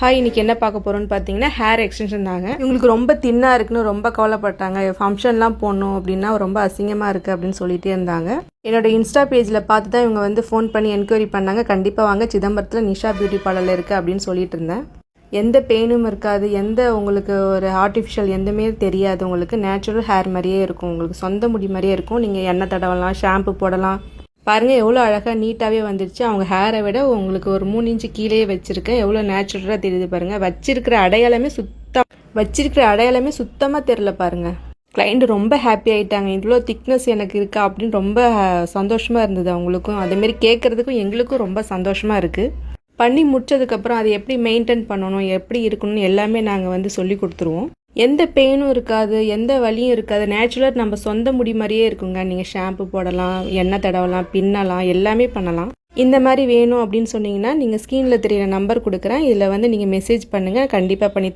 Hi, இன்னைக்கு என்ன பார்க்க போகிறோன்னு பார்த்தீங்கன்னா ஹேர் எக்ஸ்டென்ஷன் தாங்க. இவங்களுக்கு ரொம்ப தின்னாக இருக்குன்னு ரொம்ப கவலைப்பட்டாங்க. ஃபங்க்ஷன்லாம் போடணும் அப்படின்னா ரொம்ப அசிங்கமாக இருக்குது அப்படின்னு சொல்லிகிட்டே இருந்தாங்க. என்னோட இன்ஸ்டா பேஜில் பார்த்து தான் இவங்க வந்து ஃபோன் பண்ணி என்கொயரி பண்ணாங்க. கண்டிப்பாக வாங்க, சிதம்பரத்தில் நிஷா பியூட்டி பார்லரில் இருக்குது அப்படின்னு சொல்லிட்டு இருந்தேன். எந்த பெயினும் இருக்காது, எந்த உங்களுக்கு ஒரு ஆர்டிஃபிஷியல் எதுவுமே தெரியாது. உங்களுக்கு நேச்சுரல் ஹேர் மாதிரியே இருக்கும், உங்களுக்கு சொந்த முடி மாதிரியே இருக்கும். நீங்கள் எண்ணெய் தடவலாம், ஷாம்பு போடலாம். பாருங்கள் எவ்வளோ அழகாக நீட்டாகவே வந்துடுச்சு. அவங்க ஹேரை விட உங்களுக்கு ஒரு 3 இன்ச்சு கீழே வச்சுருக்கேன். எவ்வளோ நேச்சுரலாக தெரியுது பாருங்கள். வச்சிருக்கிற அடையாளமே சுத்தமாக தெரில பாருங்கள். கிளைண்ட் ரொம்ப ஹாப்பி ஆகிட்டாங்க. இவ்வளோ திக்னஸ் எனக்கு இருக்கா அப்படின்னு ரொம்ப சந்தோஷமாக இருந்தது அவங்களுக்கும். அதேமாரி கேட்குறதுக்கும் எங்களுக்கும் ரொம்ப சந்தோஷமாக இருக்குது. பண்ணி முடிச்சதுக்கப்புறம் அதை எப்படி மெயின்டைன் பண்ணணும், எப்படி இருக்கணும்னு எல்லாமே நாங்கள் வந்து சொல்லி கொடுத்துருவோம். எந்த பெயினும் இருக்காது, எந்த வலியும் இருக்காது. நேச்சுரலாக நம்ம சொந்த முடி மாதிரியே இருக்குங்க. நீங்கள் ஷாம்பு போடலாம், எண்ணெய் தடவலாம், பின்னலாம், எல்லாமே பண்ணலாம். இந்த மாதிரி வேணும் அப்படின்னு சொன்னீங்கன்னா நீங்கள் ஸ்க்ரீனில் தெரியிற நம்பர் கொடுக்குறேன். இதில் வந்து நீங்கள் மெசேஜ் பண்ணுங்கள், கண்டிப்பாக பண்ணி